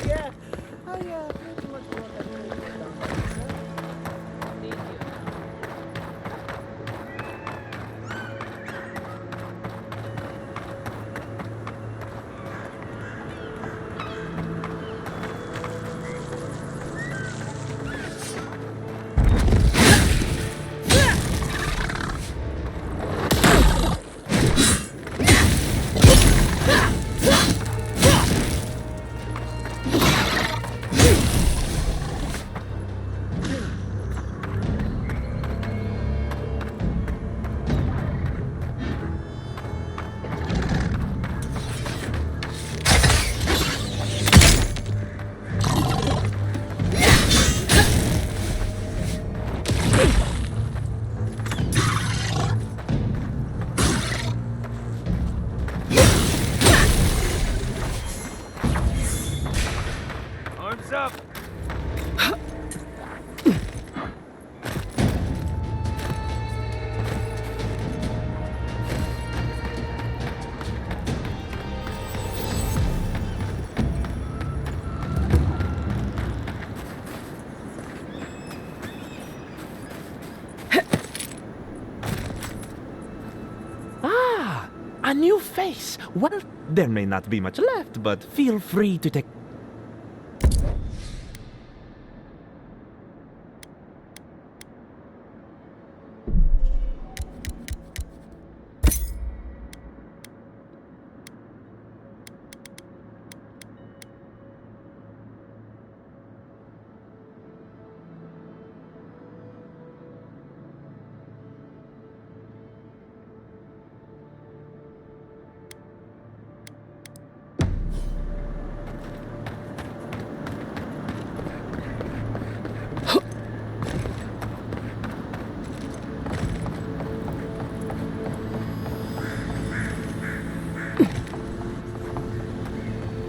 Yeah, I pretty much want that thing done by myself. Thank you. Arms up! Ah, a new face. Well, there may not be much left, but feel free to take...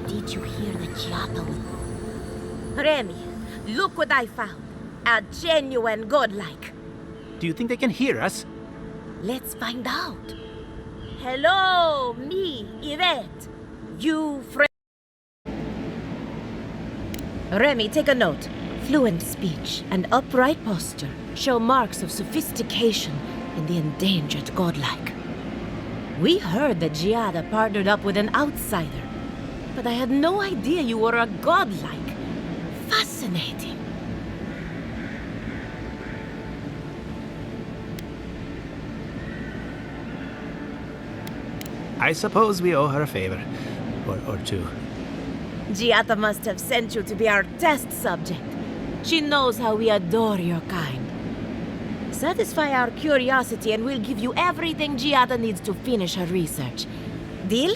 Did you hear the Giatta? Remy, look what I found. A genuine godlike. Do you think they can hear us? Let's find out. Hello, me, Yvette. You friend. Remy, take a note. Fluent speech and upright posture show marks of sophistication in the endangered godlike. We heard that Giatta partnered up with an outsider, but I had no idea you were a godlike. Fascinating. I suppose we owe her a favor. Or two. Giatta must have sent you to be our test subject. She knows how we adore your kind. Satisfy our curiosity and we'll give you everything Giatta needs to finish her research. Deal?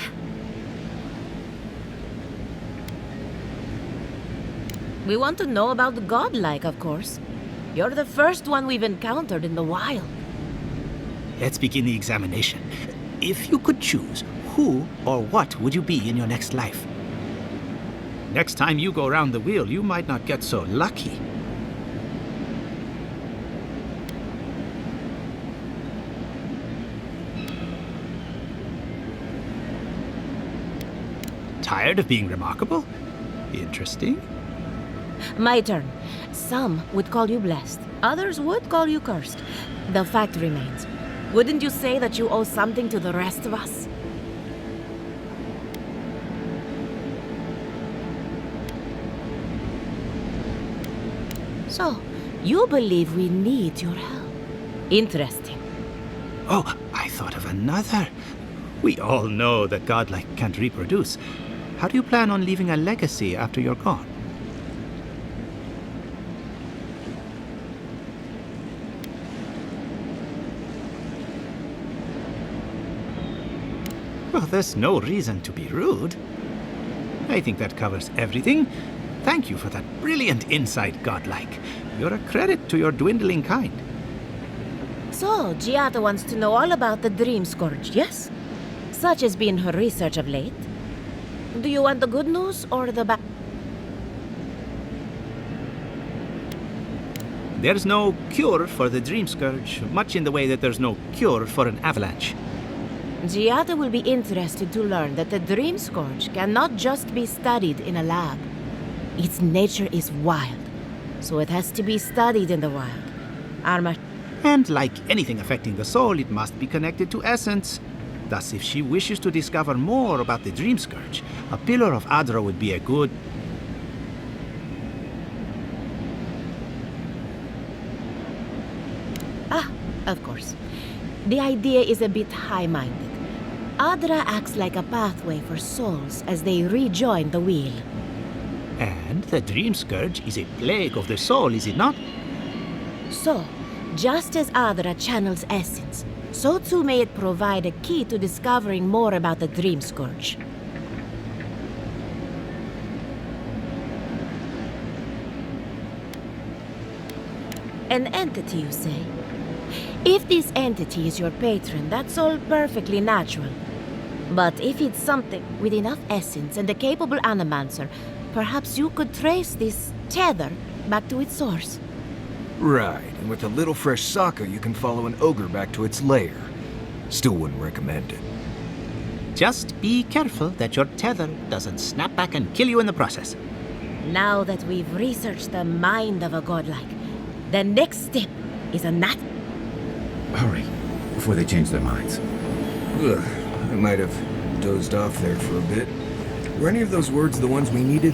We want to know about the godlike, of course. You're the first one we've encountered in the wild. Let's begin the examination. If you could choose, who or what would you be in your next life? Next time you go around the wheel, you might not get so lucky. Tired of being remarkable? Interesting. My turn. Some would call you blessed. Others would call you cursed. The fact remains. Wouldn't you say that you owe something to the rest of us? So, you believe we need your help. Interesting. Oh, I thought of another. We all know that godlike can't reproduce. How do you plan on leaving a legacy after you're gone? Well, there's no reason to be rude. I think that covers everything. Thank you for that brilliant insight, godlike. You're a credit to your dwindling kind. So, Giatta wants to know all about the Dream Scourge, yes? Such has been her research of late. Do you want the good news or the bad? There's no cure for the Dream Scourge, much in the way that there's no cure for an avalanche. Giatta will be interested to learn that the Dream Scourge cannot just be studied in a lab. Its nature is wild, so it has to be studied in the wild. Arma. And like anything affecting the soul, it must be connected to essence. Thus, if she wishes to discover more about the Dream Scourge, a pillar of Adra would be a good... Of course. The idea is a bit high-minded. Adra acts like a pathway for souls as they rejoin the wheel. And the Dream Scourge is a plague of the soul, is it not? So, just as Adra channels essence, so too may it provide a key to discovering more about the Dream Scourge. An entity, you say? If this entity is your patron, that's all perfectly natural. But if it's something with enough essence and a capable animancer, perhaps you could trace this tether back to its source. Right, and with a little fresh soccer, you can follow an ogre back to its lair. Still wouldn't recommend it. Just be careful that your tether doesn't snap back and kill you in the process. Now that we've researched the mind of a godlike, the next step is a Hurry, before they change their minds. Ugh, I might have dozed off there for a bit. Were any of those words the ones we needed?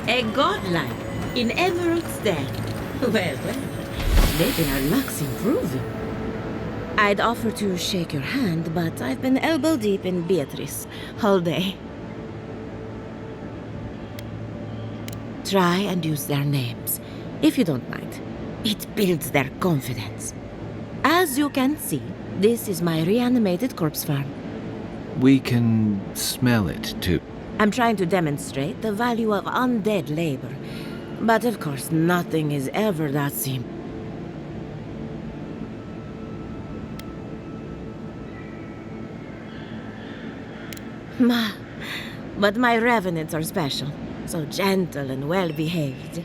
A godlike in Emerald's Den. Well, maybe our luck's improving. I'd offer to shake your hand, but I've been elbow deep in Beatrice all day. Try and use their names, if you don't mind. It builds their confidence. As you can see, this is my reanimated corpse farm. We can smell it, too. I'm trying to demonstrate the value of undead labor. But of course, nothing is ever that simple. But my revenants are special. So gentle and well-behaved.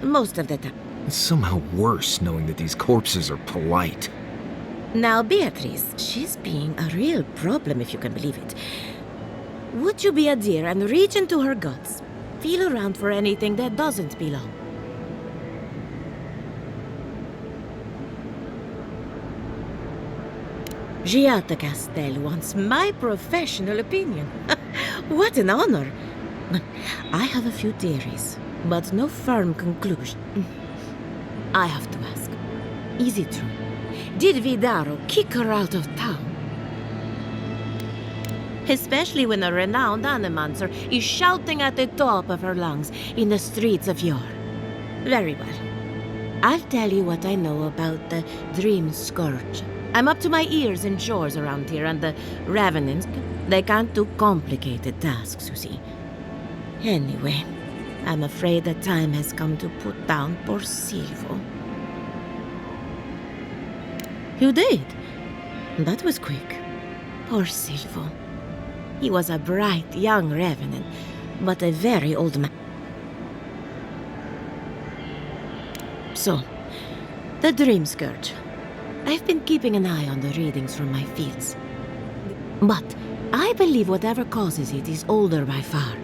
Most of the time. It's somehow worse knowing that these corpses are polite. Now, Beatrice, she's being a real problem, if you can believe it. Would you be a dear and reach into her guts? Feel around for anything that doesn't belong. Giatta Castel wants my professional opinion. What an honor! I have a few theories, but no firm conclusion. I have to ask, is it true? Did Vidaro kick her out of town? Especially when a renowned animancer is shouting at the top of her lungs in the streets of yore. Very well. I'll tell you what I know about the Dream Scourge. I'm up to my ears in chores around here, and the Revenants, they can't do complicated tasks, you see. Anyway, I'm afraid the time has come to put down poor Silvo. You did? That was quick. Poor Silvo. He was a bright young revenant, but a very old man. So, the Dream Scourge. I've been keeping an eye on the readings from my fields. But I believe whatever causes it is older by far.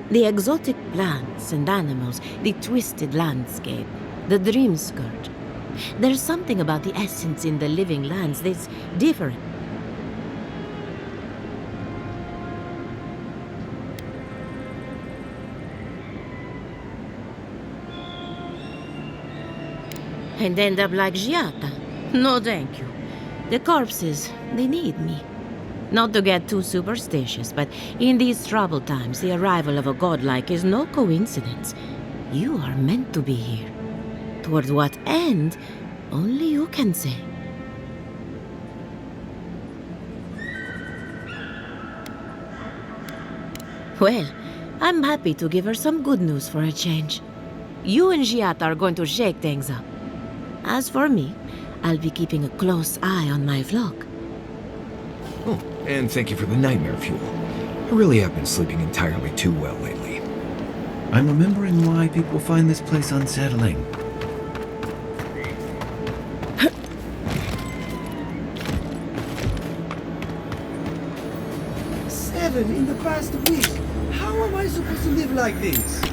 The exotic plants and animals, the twisted landscape, the Dream Scourge. There's something about the essence in the living lands that's different. And end up like Giatta. No, thank you. The corpses, they need me. Not to get too superstitious, but in these troubled times, the arrival of a godlike is no coincidence. You are meant to be here. Toward what end, only you can say. Well, I'm happy to give her some good news for a change. You and Giatta are going to shake things up. As for me, I'll be keeping a close eye on my flock. Oh, and thank you for the nightmare fuel. I really have been sleeping entirely too well lately. I'm remembering why people find this place unsettling. Seven in the past week. How am I supposed to live like this?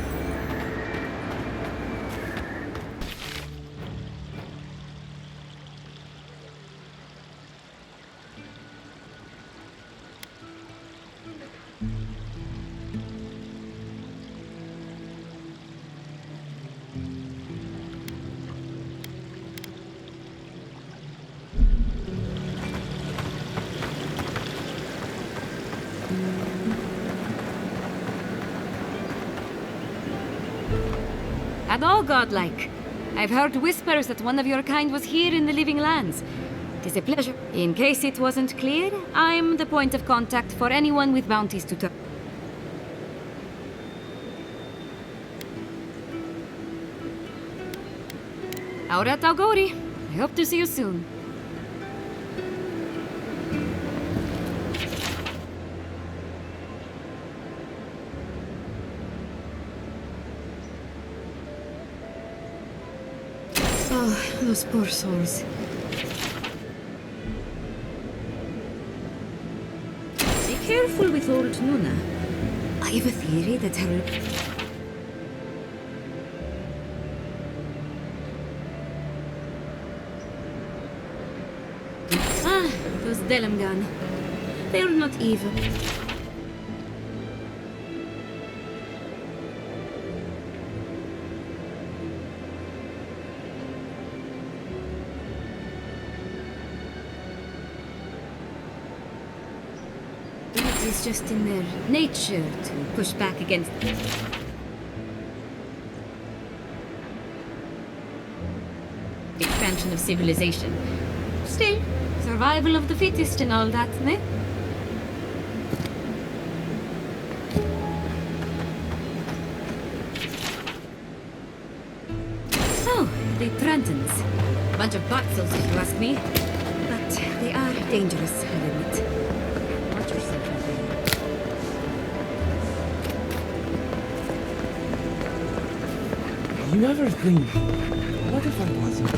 At all godlike. I've heard whispers that one of your kind was here in the living lands. It is a pleasure. In case it wasn't clear, I'm the point of contact for anyone with bounties to turn. Aurat Auguri. I hope to see you soon. Oh, those poor souls. Be careful with old Nuna. I have a theory that her... Ah, those Delamgan. They're not evil. It is just in their nature to push back against... expansion of civilization. Still, survival of the fittest and all that, ne? Oh, the Trantons. Bunch of botzels, if you ask me. But they are dangerous, I admit. Watch yourself out there. You ever think, what if I wasn't?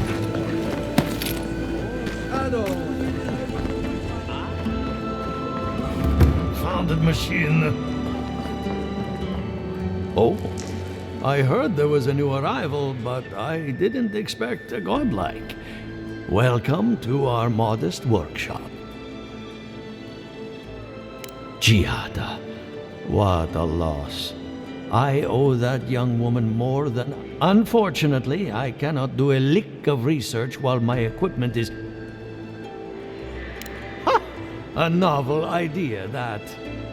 Founded machine. Oh, I heard there was a new arrival, but I didn't expect a godlike. Welcome to our modest workshop. Giatta, what a loss. I owe that young woman more than... Unfortunately, I cannot do a lick of research while my equipment is... Ha! A novel idea, that.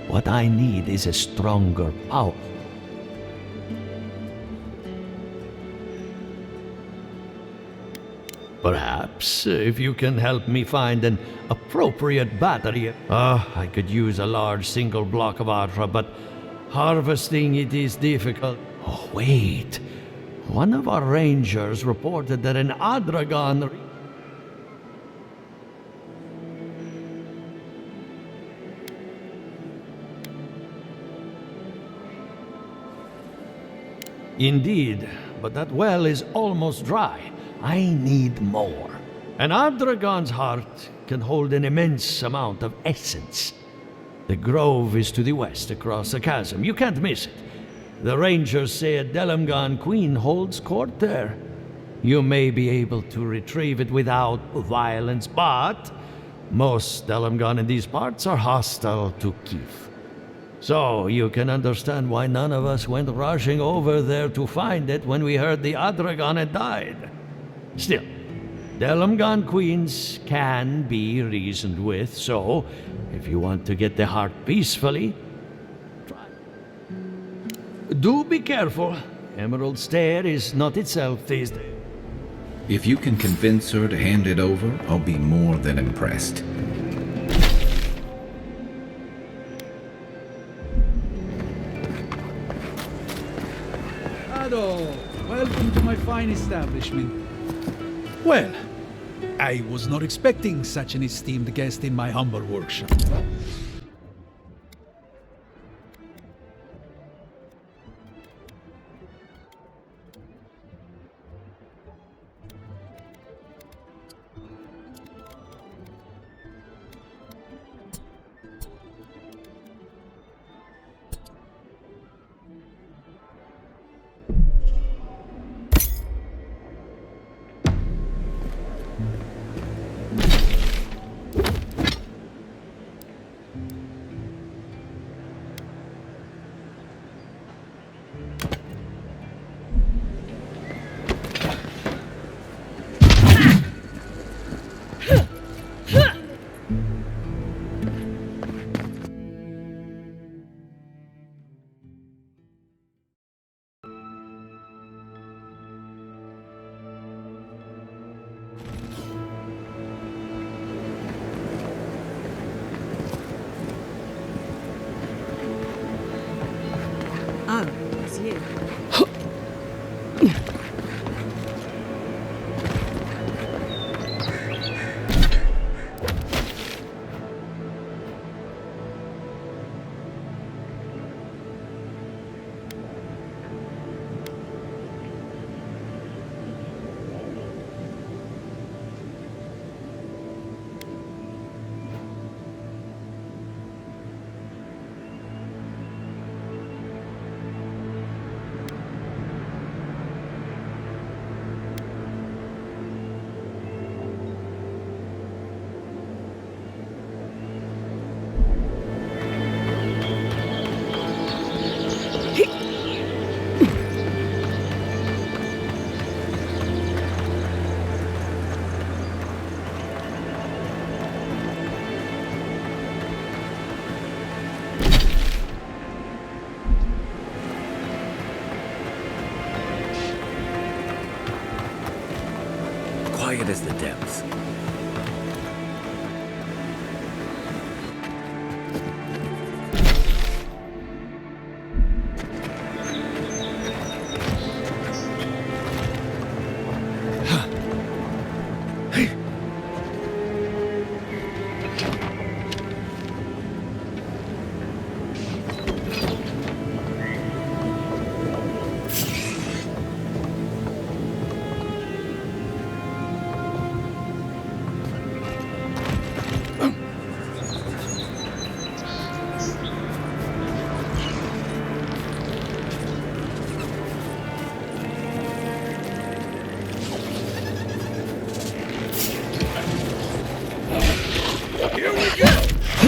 What I need is a stronger power. Perhaps, if you can help me find an appropriate battery... I could use a large single block of Atra, but harvesting it is difficult. Oh, wait. One of our rangers reported that an Adragon... Indeed, but that well is almost dry. I need more. An Adragon's heart can hold an immense amount of essence. The grove is to the west, across the chasm. You can't miss it. The rangers say a Delamgan queen holds court there. You may be able to retrieve it without violence, but most Delamgan in these parts are hostile to Keith. So you can understand why none of us went rushing over there to find it when we heard the Adragon had died. Still, Delamgan queens can be reasoned with, so if you want to get the heart peacefully, try. Do be careful. Emerald Stair is not itself these days. If you can convince her to hand it over, I'll be more than impressed. Hello, welcome to my fine establishment. Well, I was not expecting such an esteemed guest in my humble workshop. Oh, it's you. Quiet as the depths.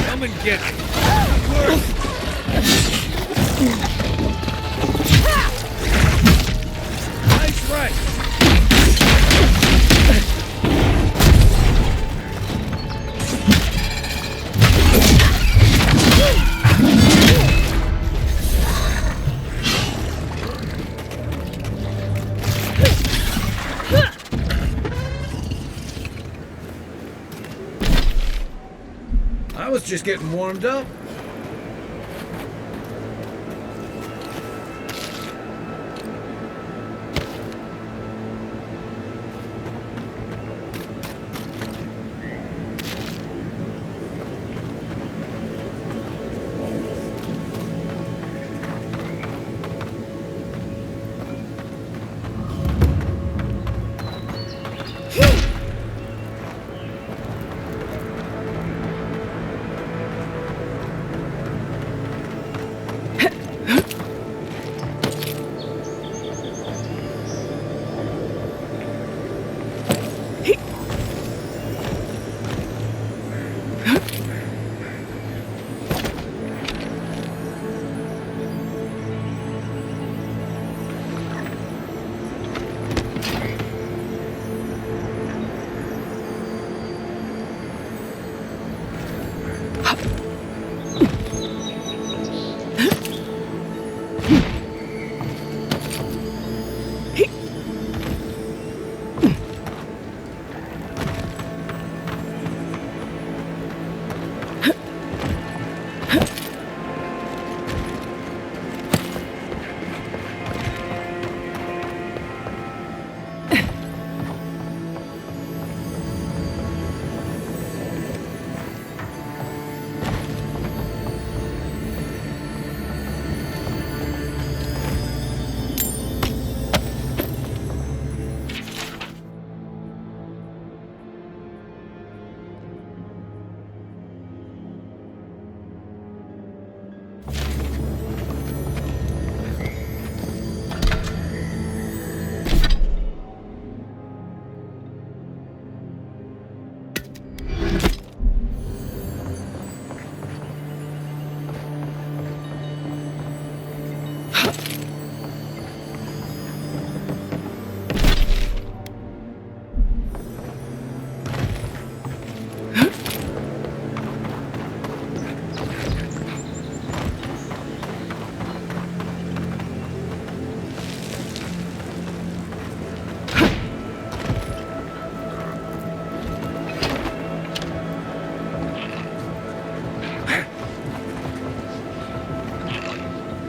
Come and get it. Nice right. I was just getting warmed up.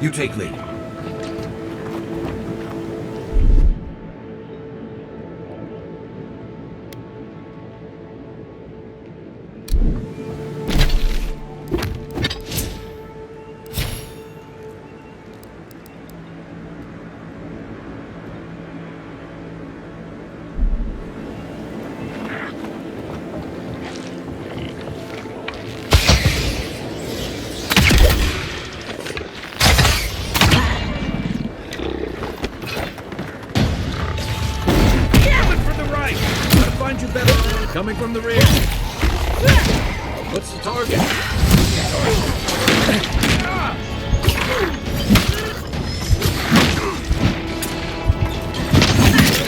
You take lead. Coming from the rear. What's the target?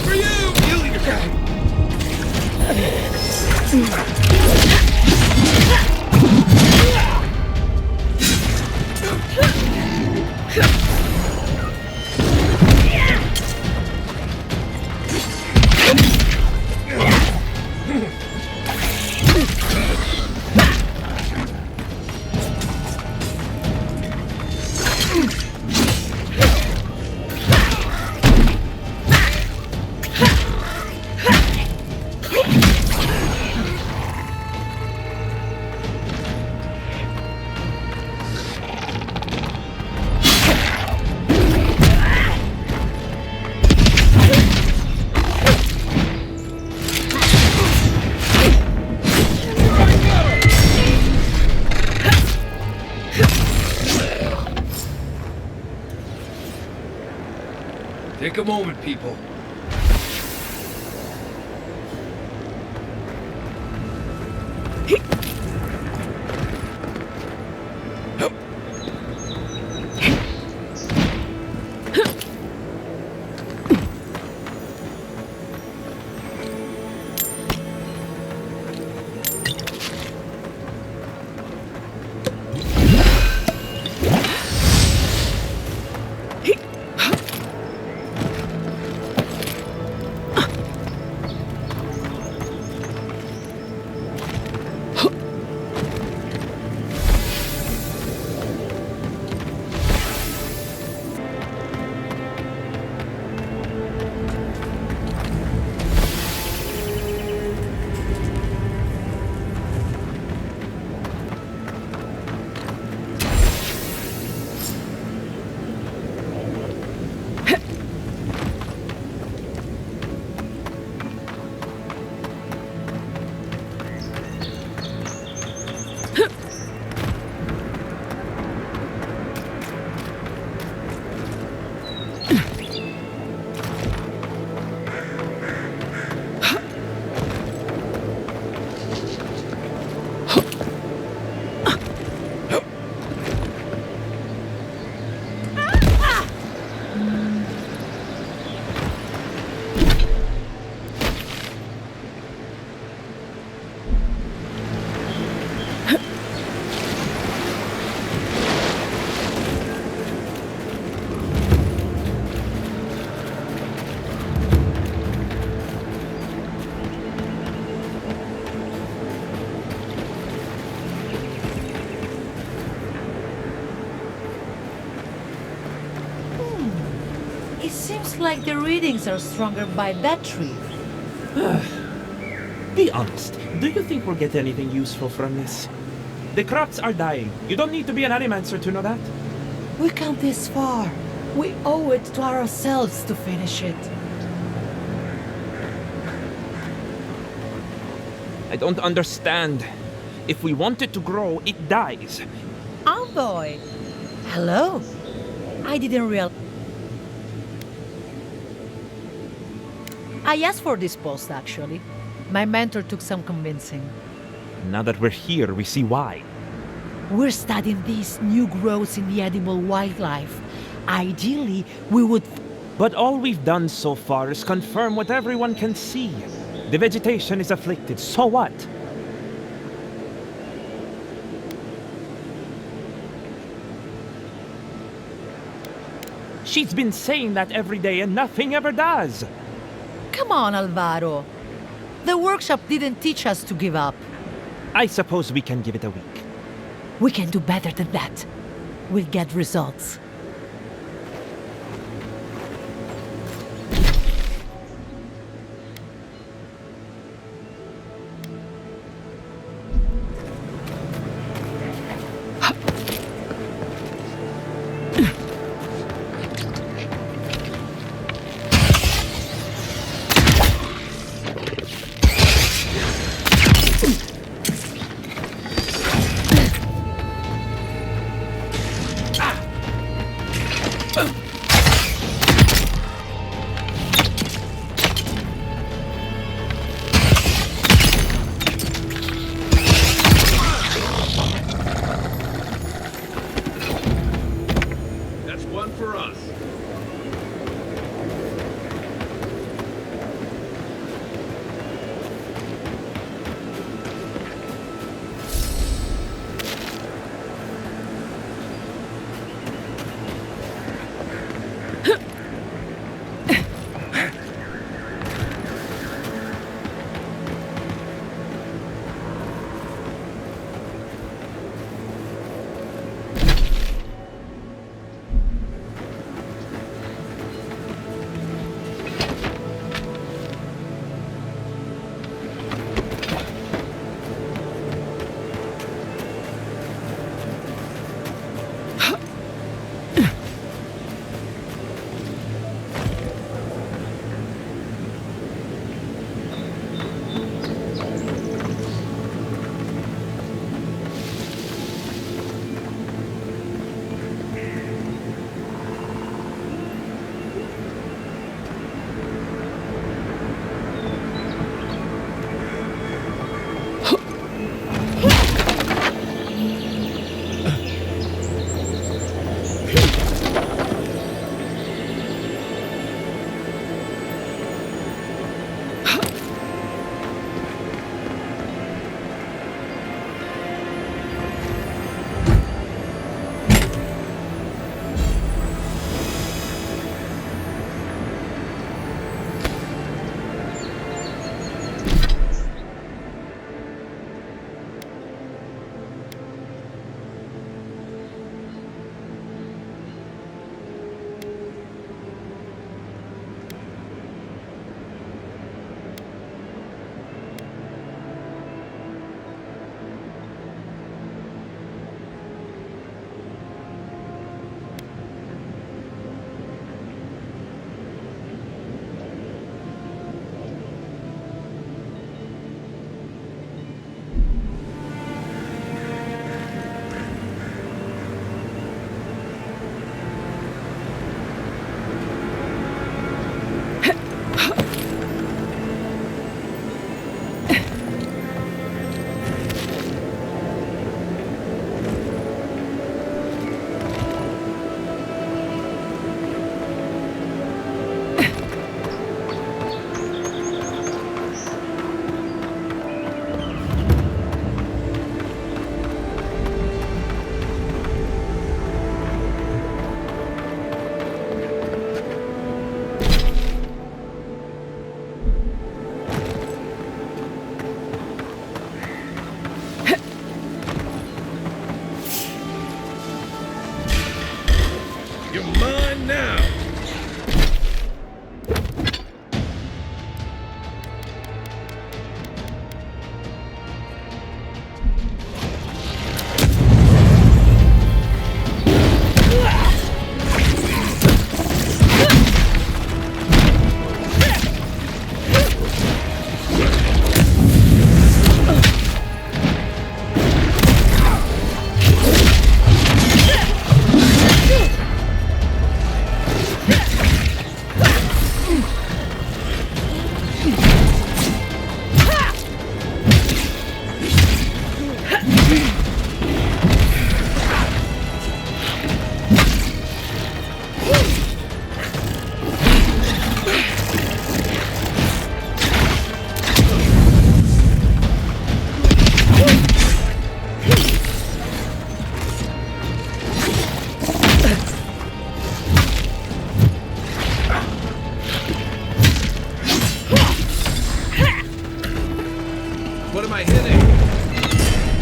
For you! You leave your guy. Take a moment, people. Like the readings are stronger by that tree. Be honest. Do you think we'll get anything useful from this? The crops are dying. You don't need to be an animantras to know that. We come this far. We owe it to ourselves to finish it. I don't understand. If we want it to grow, it dies. Boy. Hello. I didn't realize. I asked for this post, actually. My mentor took some convincing. Now that we're here, we see why. We're studying these new growths in the edible wildlife. Ideally, we would... But all we've done so far is confirm what everyone can see. The vegetation is afflicted, so what? She's been saying that every day and nothing ever does. Come on, Alvaro. The workshop didn't teach us to give up. I suppose we can give it a week. We can do better than that. We'll get results. What am I hitting?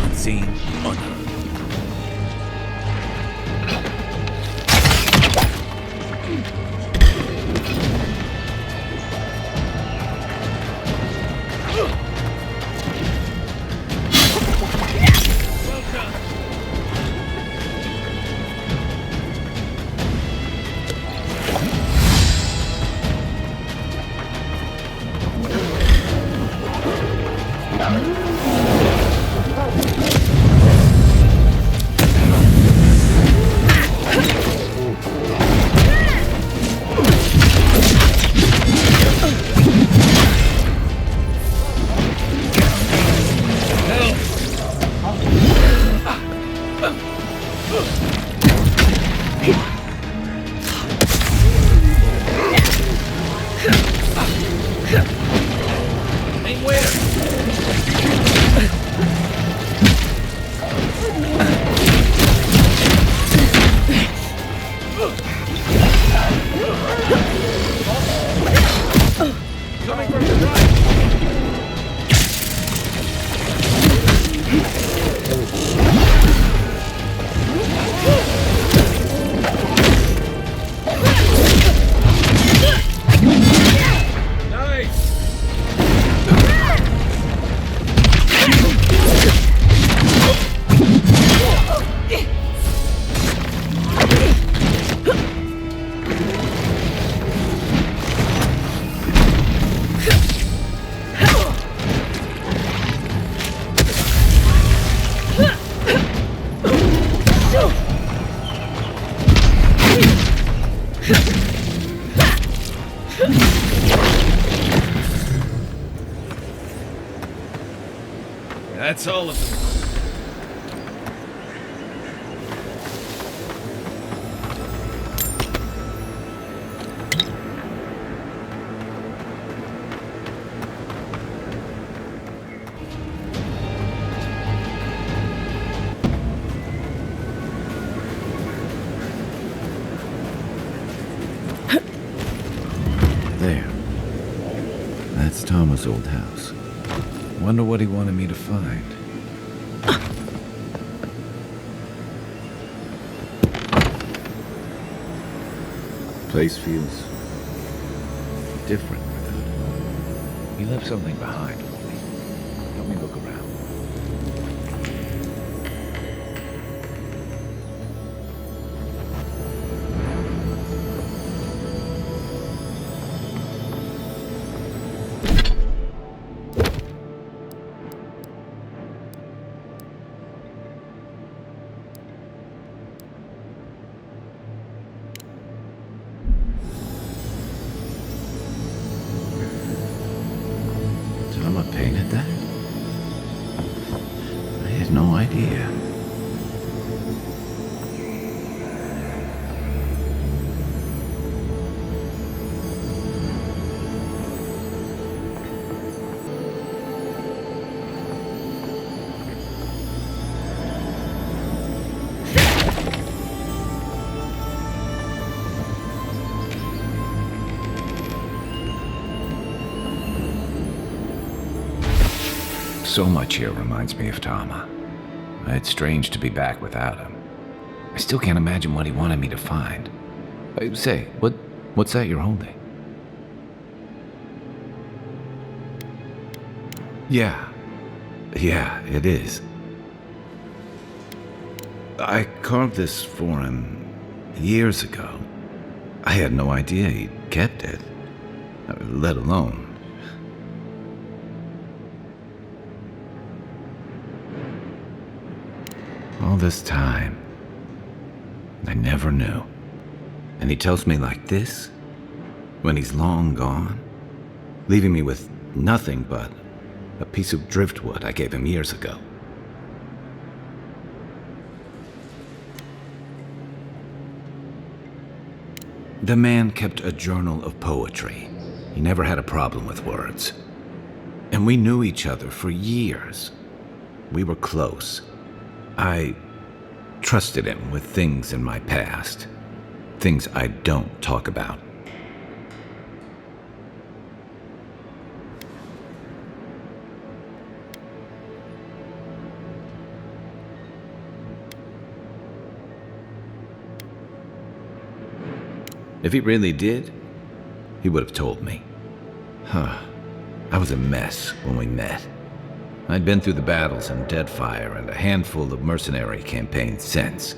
Unseen, unheard. That's all of them. There. That's Thomas' old house. Wonder what he wanted me to find. Place feels different without him. He left something behind for me. Let me look around. Painted that? I had no idea. So much here reminds me of Tama. It's strange to be back without him. I still can't imagine what he wanted me to find. Say, what's that you're holding? Yeah, it is. I carved this for him years ago. I had no idea he'd kept it, let alone. All this time, I never knew. And he tells me like this, when he's long gone, leaving me with nothing but a piece of driftwood I gave him years ago. The man kept a journal of poetry. He never had a problem with words. And we knew each other for years. We were close. I trusted him with things in my past, things I don't talk about. If he really did, he would have told me. I was a mess when we met. I'd been through the battles in Deadfire and a handful of mercenary campaigns since.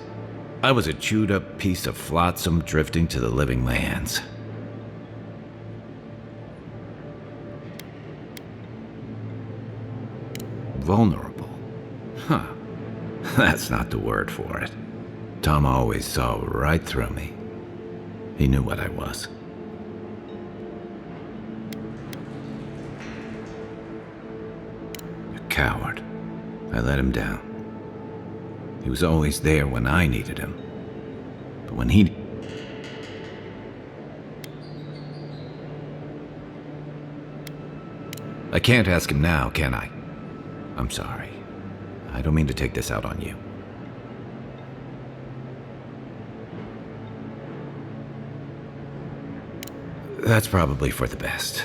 I was a chewed-up piece of flotsam drifting to the living lands. Vulnerable. That's not the word for it. Tom always saw right through me. He knew what I was. A coward. I let him down. He was always there when I needed him. But when he... I can't ask him now, can I? I'm sorry. I don't mean to take this out on you. That's probably for the best.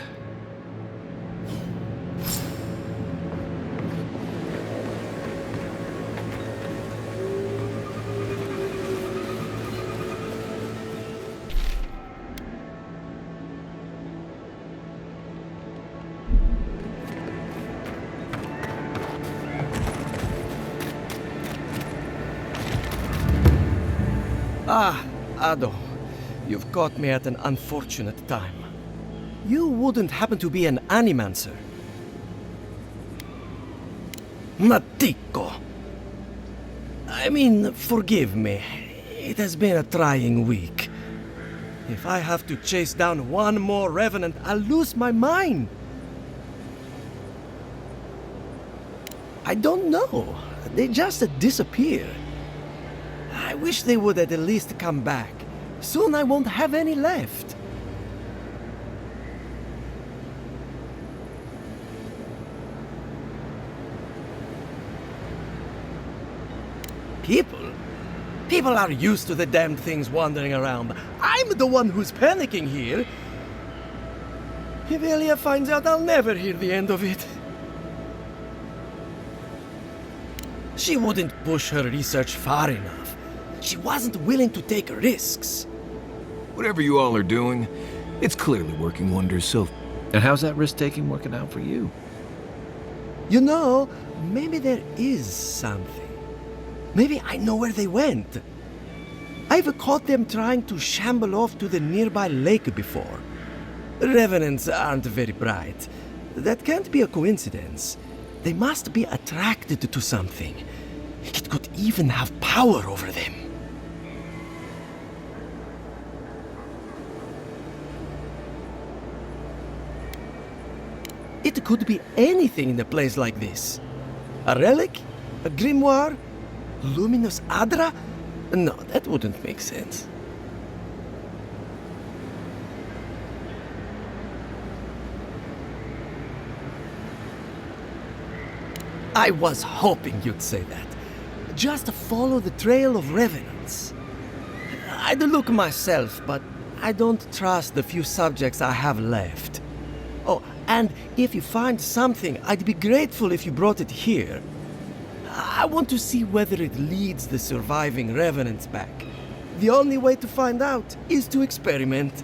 Ah, Ado. You've caught me at an unfortunate time. You wouldn't happen to be an animantras? Matico! I mean, forgive me. It has been a trying week. If I have to chase down one more revenant, I'll lose my mind. I don't know. They just disappear. I wish they would at least come back. Soon I won't have any left. People are used to the damned things wandering around. I'm the one who's panicking here. If Elia finds out, I'll never hear the end of it. She wouldn't push her research far enough. She wasn't willing to take risks. Whatever you all are doing, it's clearly working wonders so... And how's that risk-taking working out for you? You know, maybe there is something. Maybe I know where they went. I've caught them trying to shamble off to the nearby lake before. Revenants aren't very bright. That can't be a coincidence. They must be attracted to something. It could even have power over them. It could be anything in a place like this. A relic? A grimoire? Luminous Adra? No, that wouldn't make sense. I was hoping you'd say that. Just follow the trail of revenants. I'd look myself, but I don't trust the few subjects I have left. Oh, and if you find something, I'd be grateful if you brought it here. I want to see whether it leads the surviving revenants back. The only way to find out is to experiment.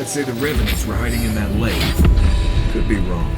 I'd say the revenants were hiding in that lake. Could be wrong.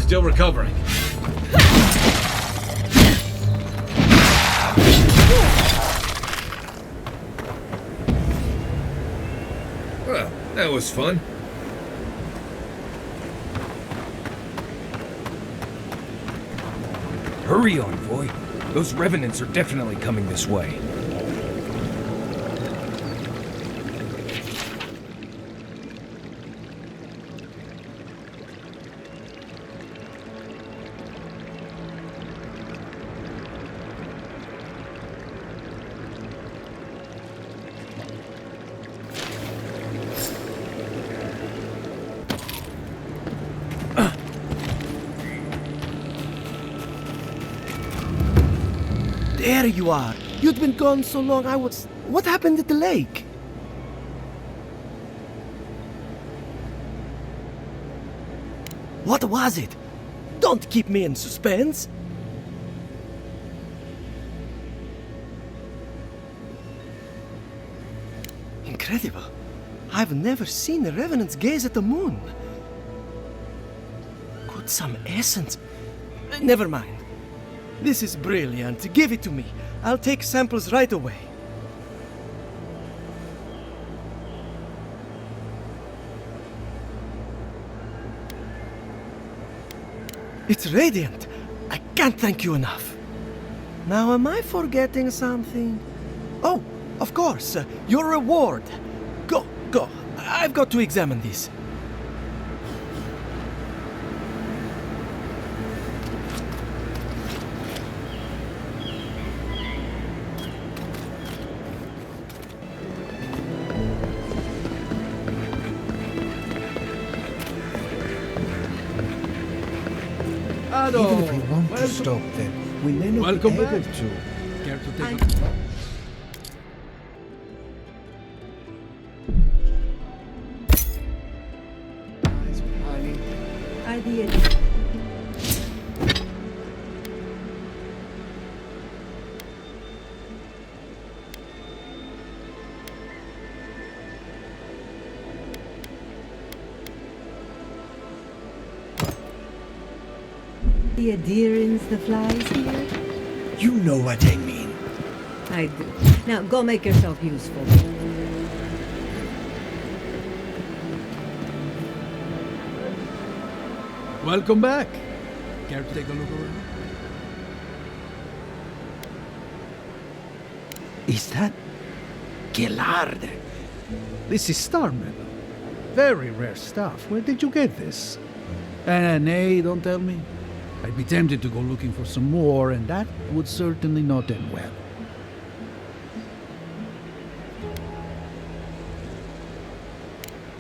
Still recovering. Well, that was fun. Hurry, envoy. Those revenants are definitely coming this way. There you are. You'd been gone so long I was... What happened at the lake? What was it? Don't keep me in suspense. Incredible. I've never seen the revenants gaze at the moon. Could some essence... Never mind. This is brilliant. Give it to me. I'll take samples right away. It's radiant. I can't thank you enough. Now, am I forgetting something? Oh, of course, your reward. Go. I've got to examine this. Even if we want to stop them, we may not be able to. Care to take a... The adherents, the flies here? You know what I mean. I do. Now go make yourself useful. Welcome back. Care to take a look around? Is that Gelard? This is star metal. Very rare stuff. Where did you get this? Nay, don't tell me. I'd be tempted to go looking for some more, and that would certainly not end well.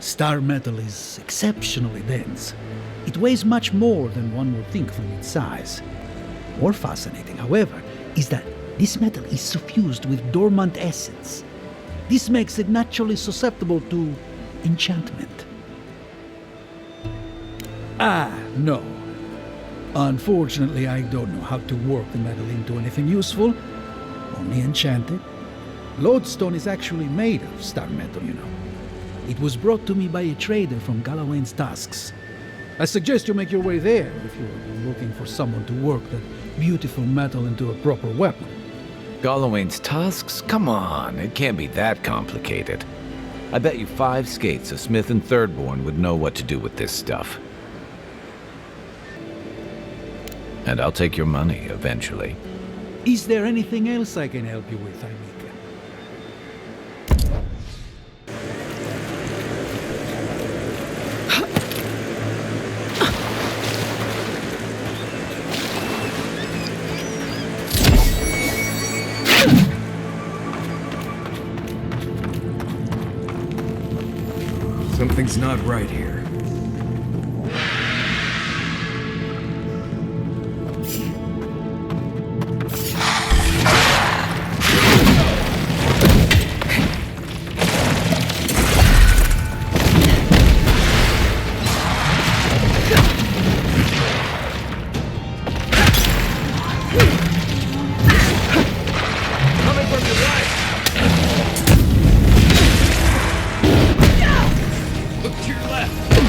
Star metal is exceptionally dense. It weighs much more than one would think from its size. More fascinating, however, is that this metal is suffused with dormant essence. This makes it naturally susceptible to enchantment. No. Unfortunately, I don't know how to work the metal into anything useful. Only enchanted. Lodestone is actually made of star metal, you know. It was brought to me by a trader from Galawain's Tusks. I suggest you make your way there if you're looking for someone to work that beautiful metal into a proper weapon. Galawain's tusks? Come on, it can't be that complicated. I bet you 5 skates a Smith and Thirdborn would know what to do with this stuff. And I'll take your money eventually. Is there anything else I can help you with, Amika? Something's not right here. Look to your left!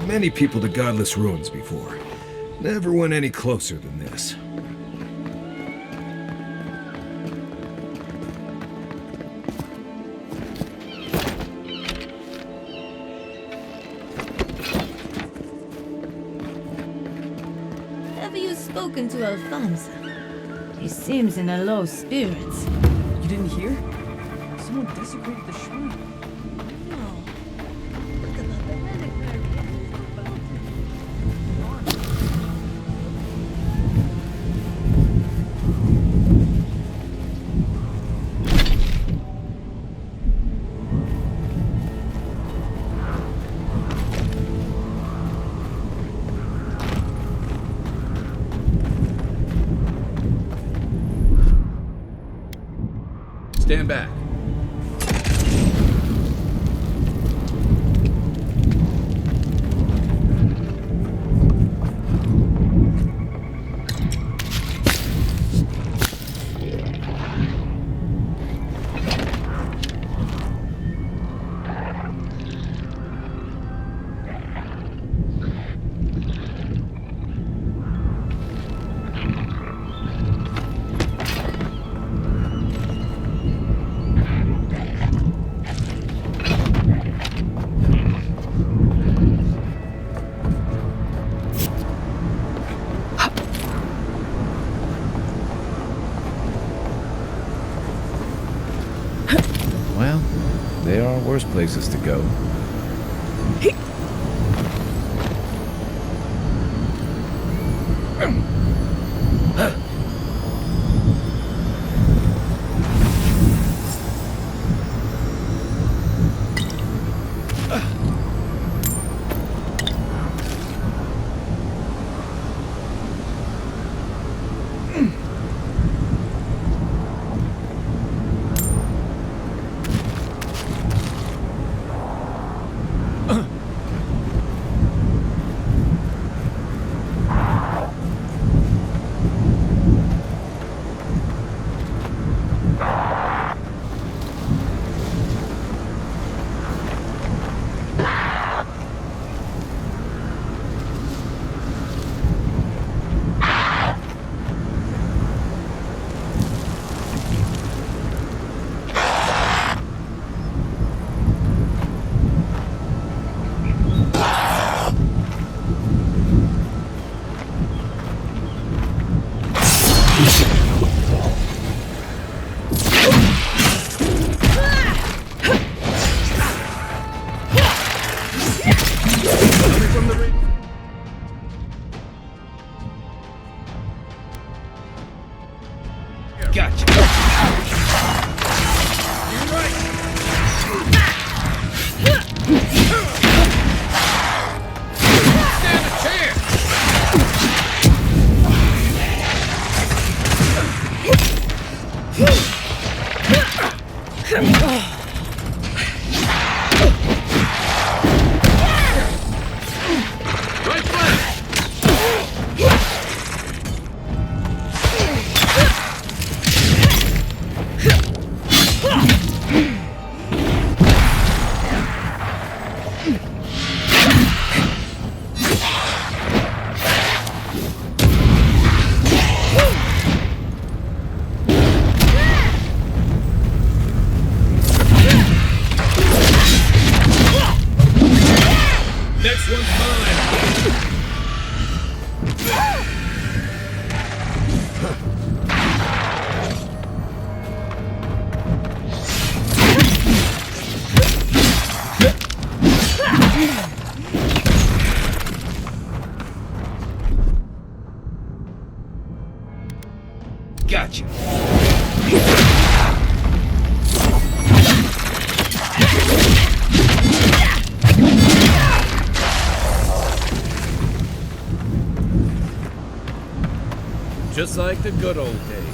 many people to godless ruins before. Never went any closer than this. Have you spoken to Alfonso? He seems in a low spirits. You didn't hear? Someone desecrated the shrine. Stand back. Well, there are worse places to go. Gotcha. Just like the good old days.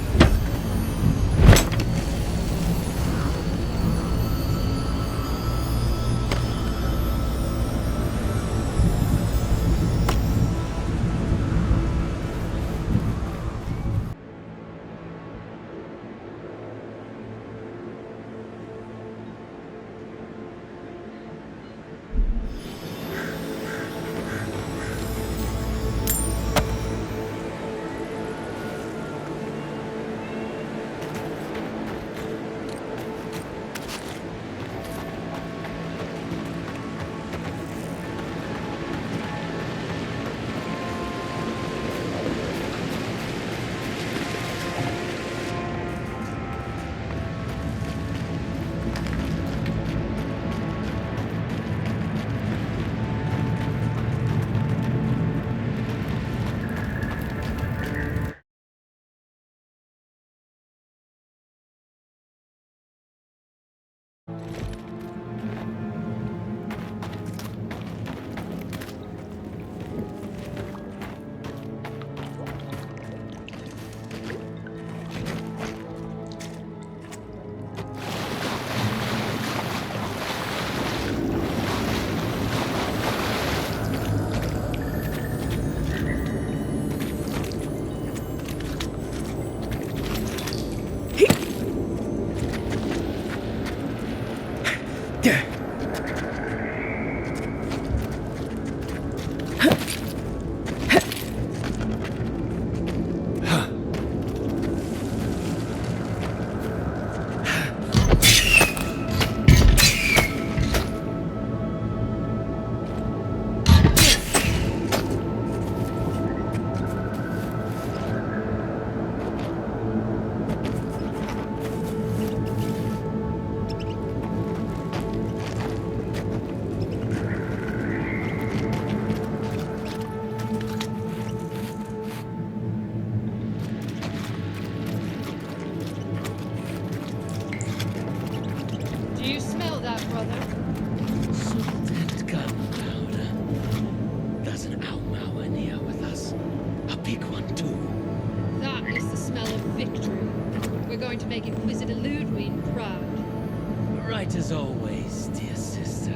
Do you smell that, brother? Salted gunpowder. There's an Mau in here with us. A big one, too. That is the smell of victory. We're going to make Inquisitor Ludwig proud. Right as always, dear sister.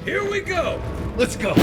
Here we go! Let's go!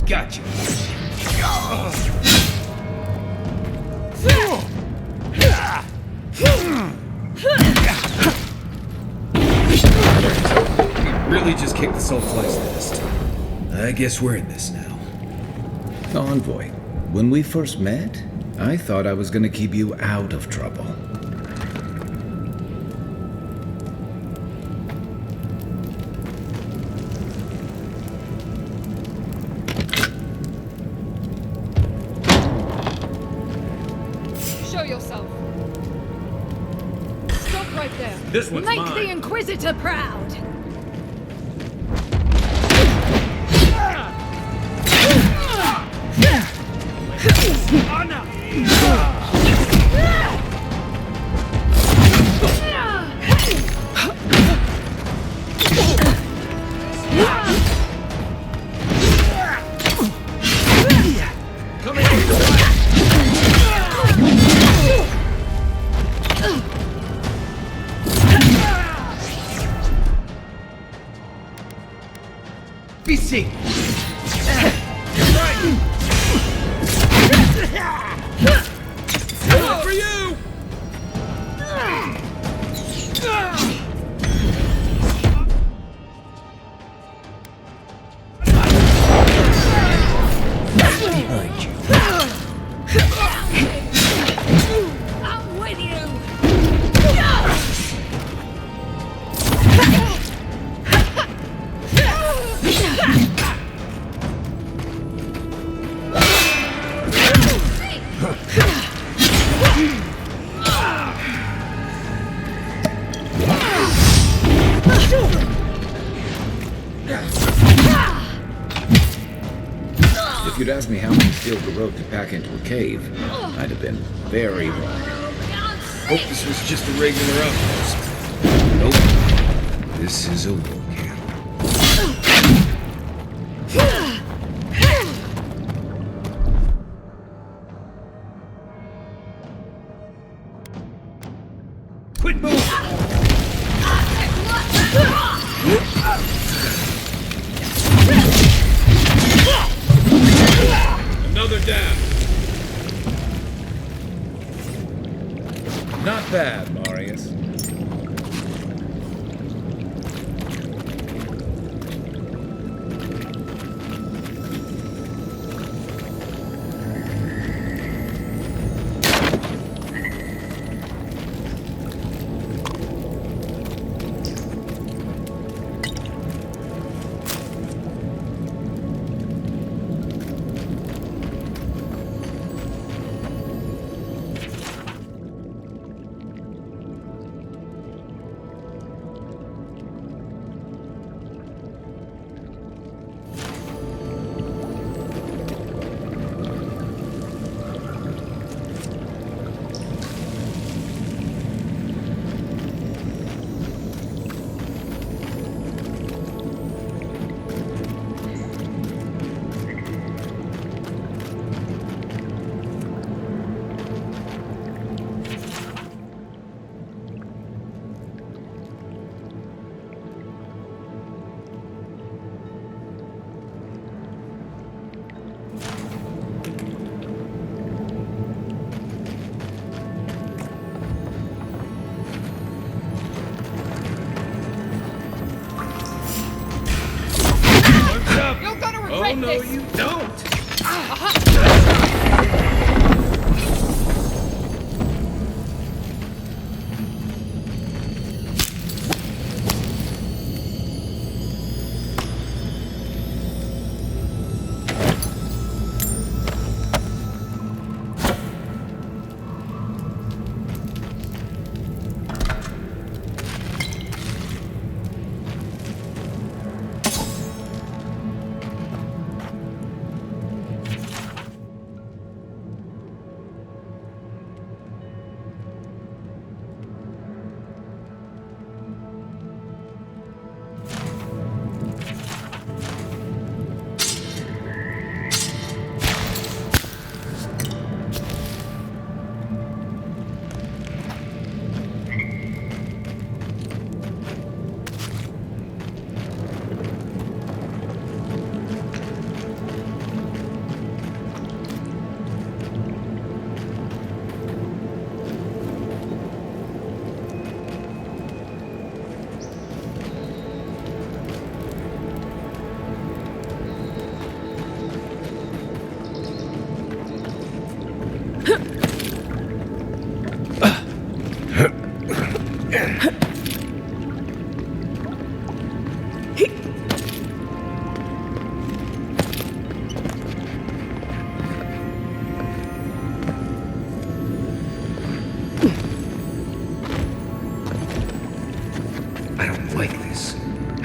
Gotcha. Really just kicked the soulflies nest. I guess we're in this now. Envoy, when we first met, I thought I was gonna keep you out of trouble. Show yourself. Stop right there. This one's Make mine. the Inquisitor proud. Be sick. For you! Behind you. I'm with you! If you'd asked me how many steel Garrote to pack into a cave, I'd have been very wrong. Hope this was just a regular outpost. Nope. This is a war camp. Quit moving! Another down. Not bad, Marius. You're gonna regret Oh, no, this! you don't!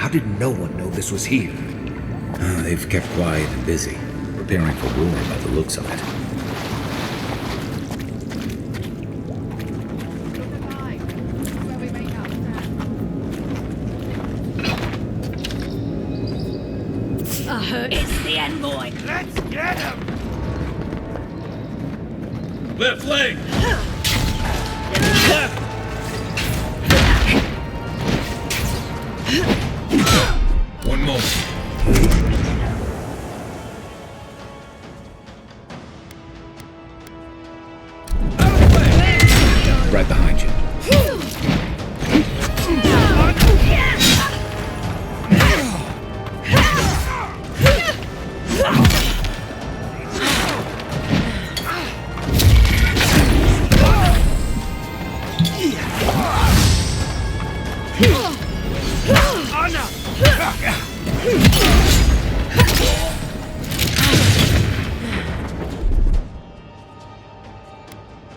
How did no one know this was here? They've kept quiet and busy, preparing for war by the looks of it. It's the envoy. Let's get him! Left leg! Left! One moment. Right behind you.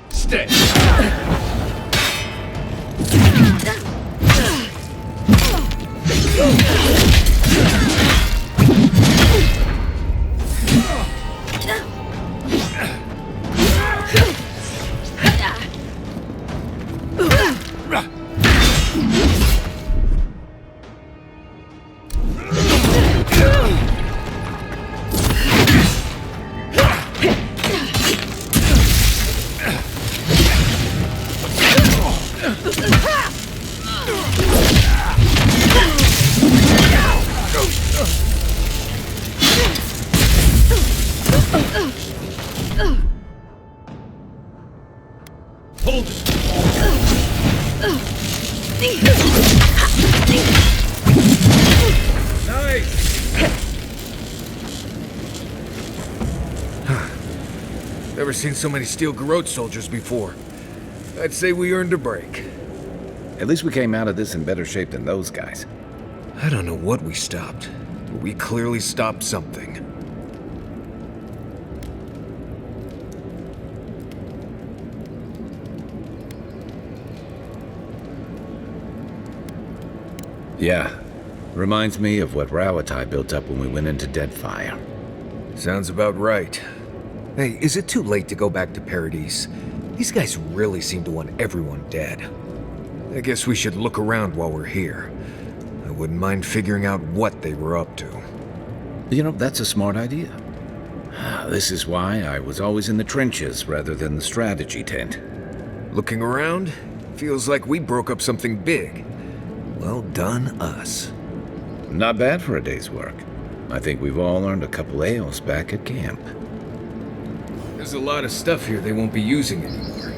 Stay. Hold it. Nice. Never seen so many steel Garrote soldiers before. I'd say we earned a break. At least we came out of this in better shape than those guys. I don't know what we stopped, but we clearly stopped something. Yeah. Reminds me of what Rauatai built up when we went into Deadfire. Sounds about right. Hey, is it too late to go back to Paradise? These guys really seem to want everyone dead. I guess we should look around while we're here. I wouldn't mind figuring out what they were up to. You know, that's a smart idea. This is why I was always in the trenches rather than the strategy tent. Looking around, feels like we broke up something big. Well done, us. Not bad for a day's work. I think we've all earned a couple ales back at camp. There's a lot of stuff here they won't be using anymore.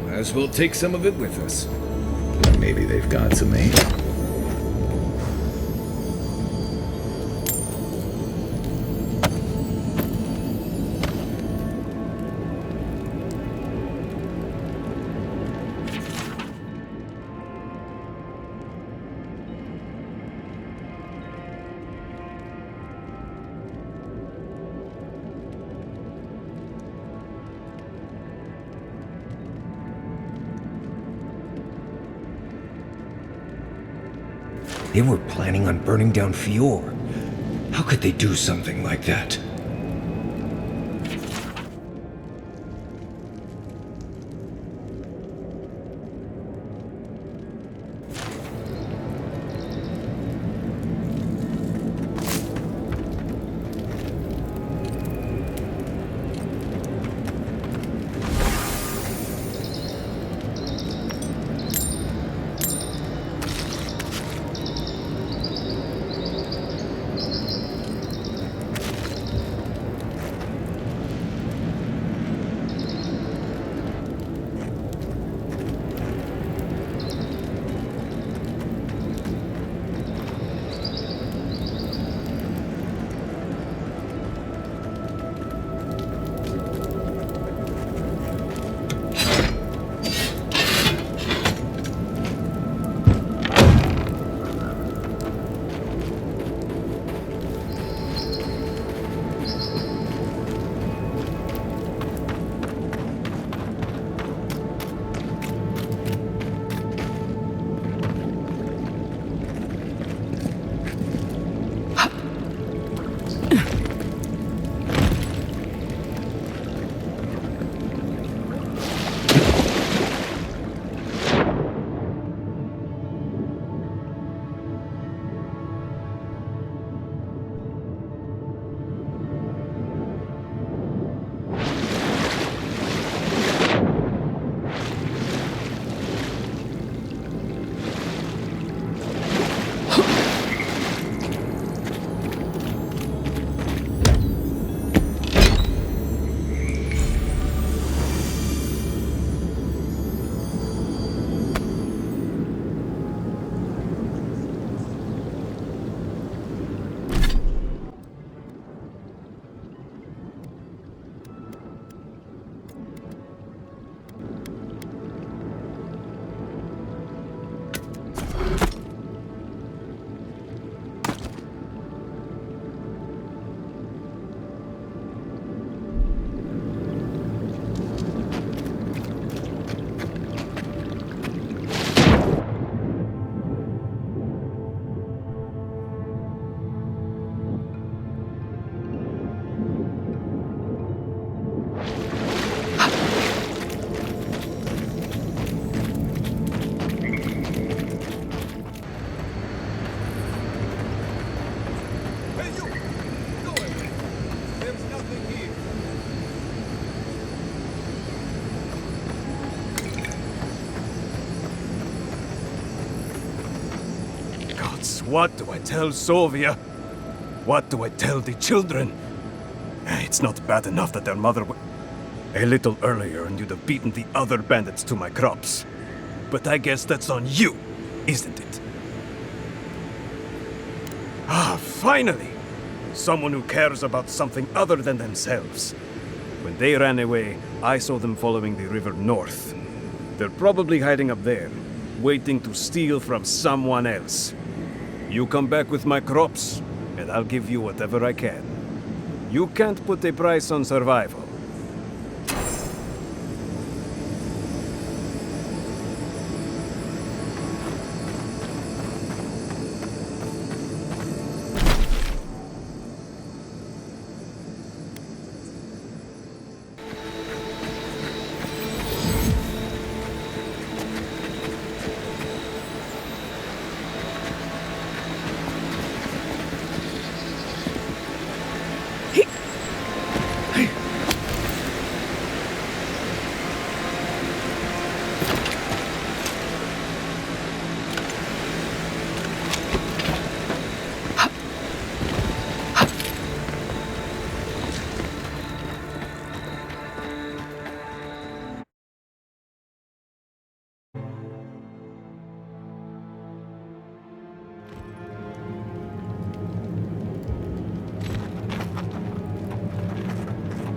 Might as well take some of it with us. Maybe they've got some ale. They were planning on burning down Fior. How could they do something like that? what do I tell Sovia? What do I tell the children? It's not bad enough that their mother a little earlier and you'd have beaten the other bandits to my crops. But I guess that's on you, isn't it? Ah, finally! Someone who cares about something other than themselves. When they ran away, I saw them following the river north. They're probably hiding up there, waiting to steal from someone else. You come back with my crops, and I'll give you whatever I can. You can't put a price on survival.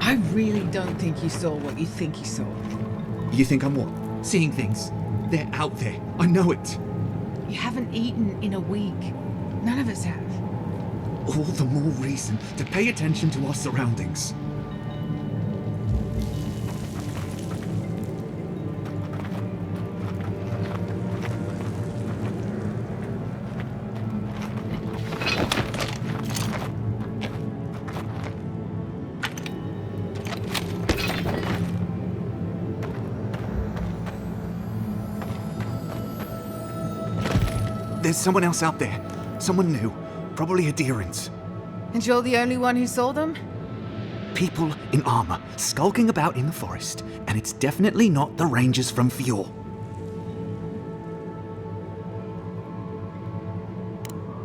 I really don't think you saw what you think you saw. You think I'm what? Seeing things? They're out there. I know it. You haven't eaten in a week. None of us have. All the more reason to pay attention to our surroundings. There's someone else out there. Someone new. Probably Adherents. And you're the only one who saw them? People in armor, skulking about in the forest. And it's definitely not the Rangers from Fjord.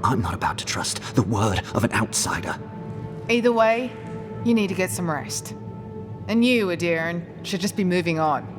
I'm not about to trust the word of an outsider. Either way, you need to get some rest. And you, Adherin, should just be moving on.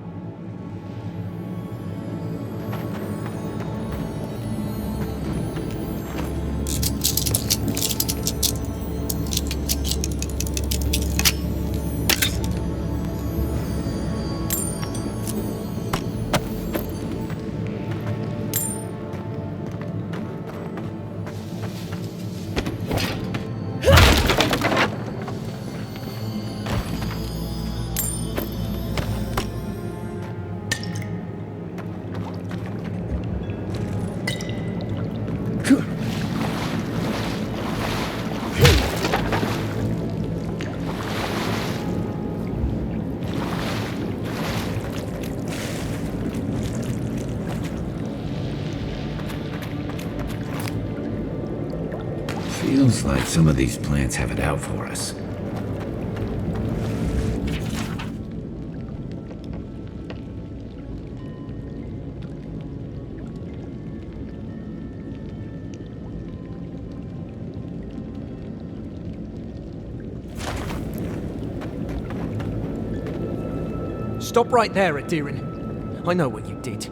Feels like some of these plants have it out for us. Stop right there, Adherin. I know what you did.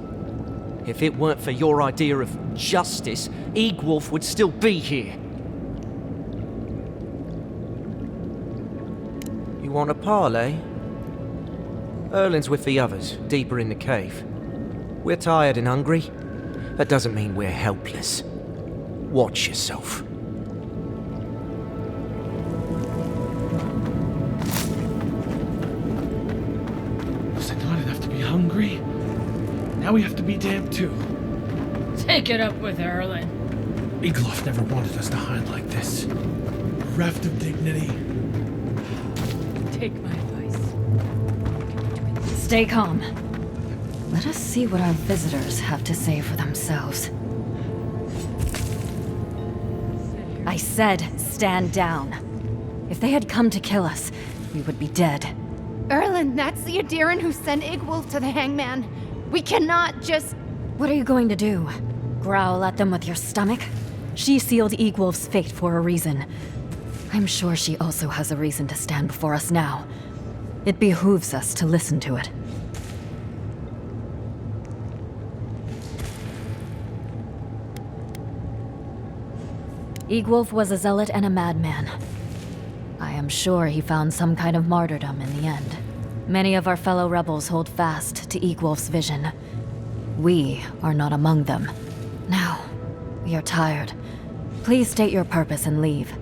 If it weren't for your idea of justice, Egwolf would still be here. You want a parley? Erlin's with the others, deeper in the cave. We're tired and hungry. That doesn't mean we're helpless. Watch yourself. Was it not enough to be hungry? Now we have to be damned too. Take it up with Erlin. Egloff never wanted us to hide like this. Bereft of dignity. Take my advice. Stay calm. Let us see what our visitors have to say for themselves. I said stand down. If they had come to kill us, we would be dead. Erlin, that's the Adherin who sent Egwolf to the hangman. We cannot just... What are you going to do? Growl at them with your stomach? She sealed Egwolf's fate for a reason. I'm sure she also has a reason to stand before us now. It behooves us to listen to it. Egwolf was a zealot and a madman. I am sure he found some kind of martyrdom in the end. Many of our fellow rebels hold fast to Egwolf's vision. We are not among them. Now, we are tired. Please state your purpose and leave.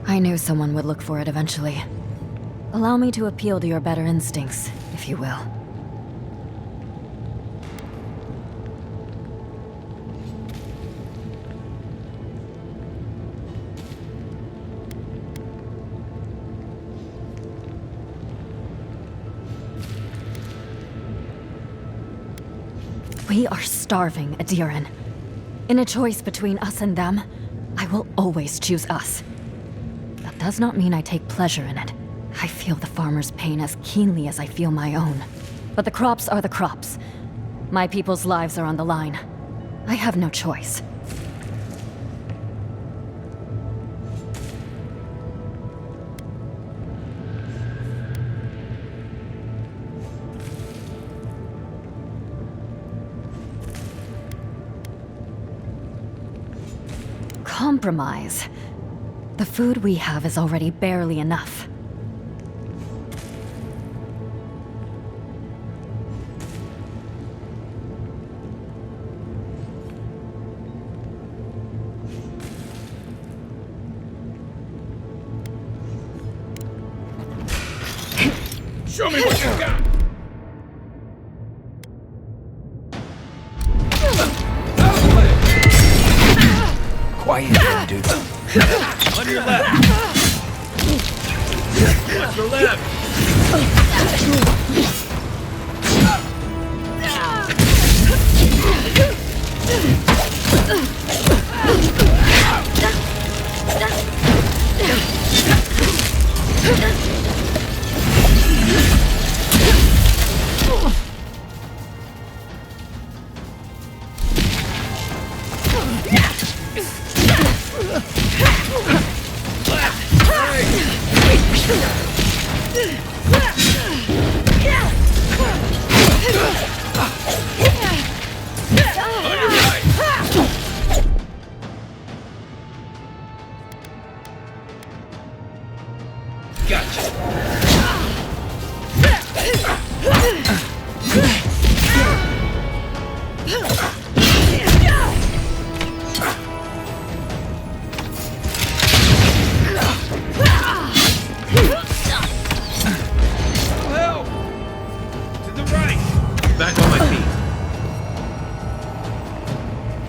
I knew someone would look for it eventually. Allow me to appeal to your better instincts, if you will. We are starving, Adiran. In a choice between us and them, I will always choose us. That does not mean I take pleasure in it. I feel the farmer's pain as keenly as I feel my own. But the crops are the crops. My people's lives are on the line. I have no choice. Compromise. The food we have is already barely enough. Show me what you got! Quiet, dude. On your left! Watch your left!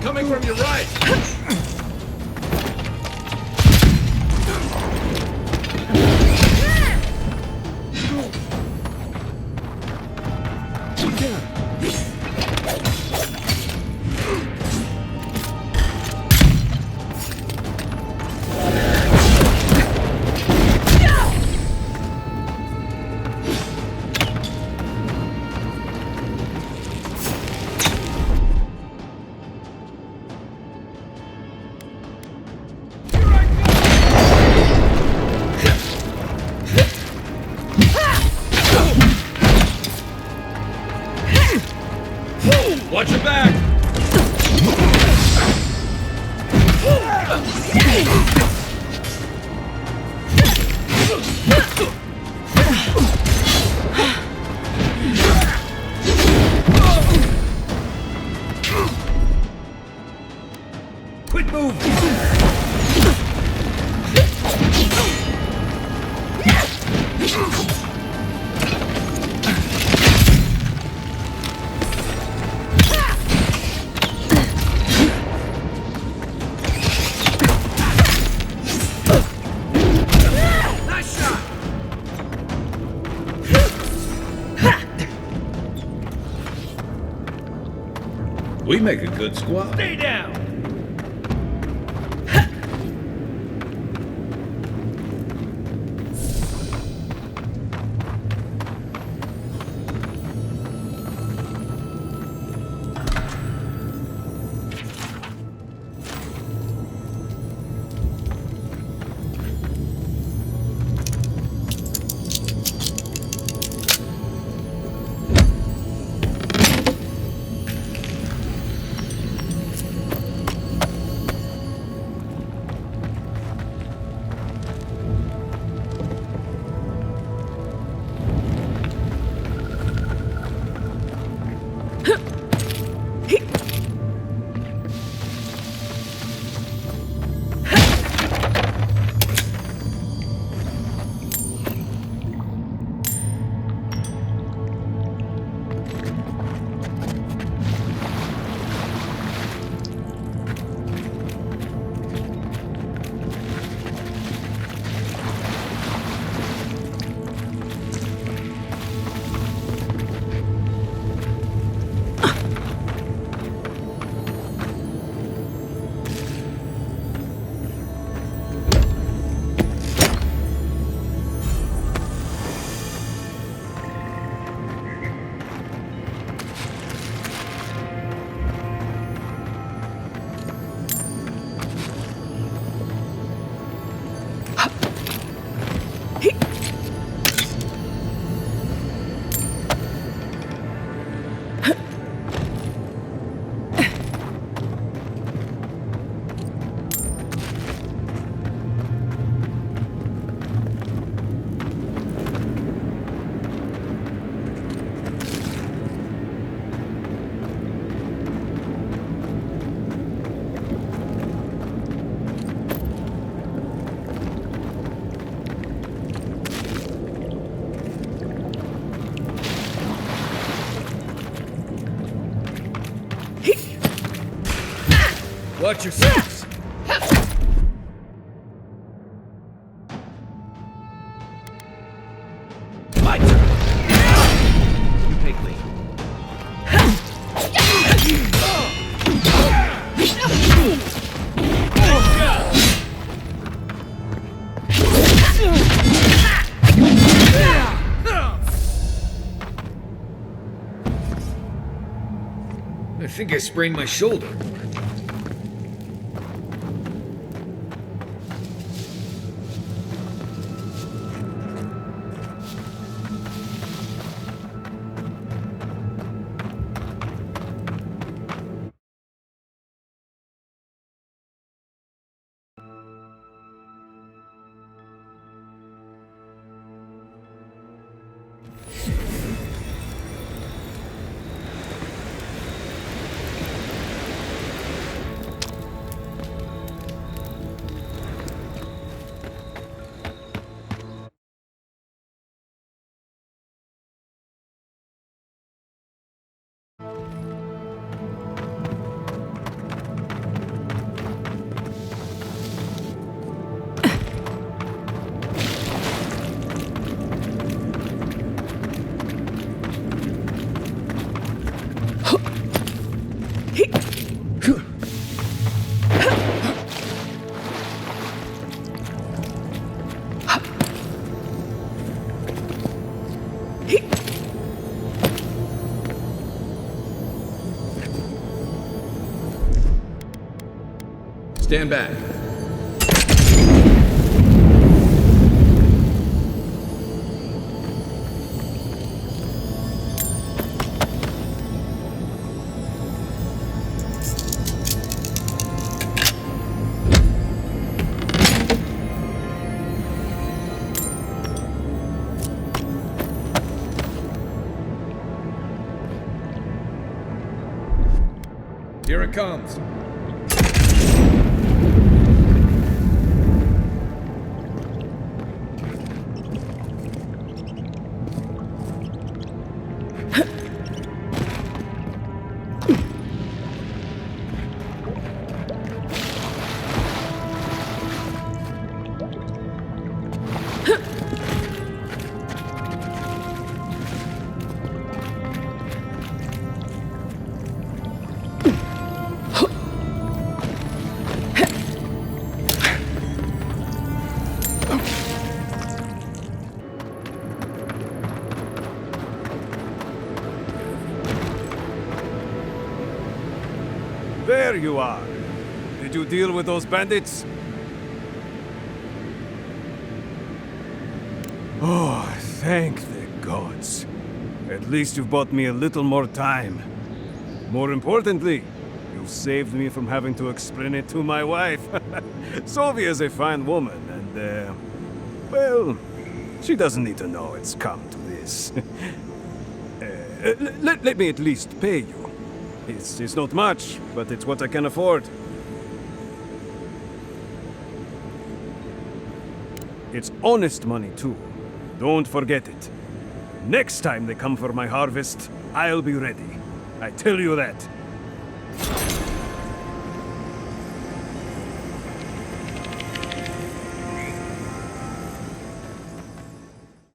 Coming from your right! Watch your back! Quit moving! We make a good squad. Stay down! Watch yourselves! My turn. You take lead. I think I sprained my shoulder. Stand back. Here it comes. There you are. Did you deal with those bandits? Oh, thank the gods. At least you've bought me a little more time. More importantly, you've saved me from having to explain it to my wife. Sylvia's a fine woman, and, well, she doesn't need to know it's come to this. Let me at least pay you. It's not much, but it's what I can afford. It's honest money, too. Don't forget it. Next time they come for my harvest, I'll be ready. I tell you that.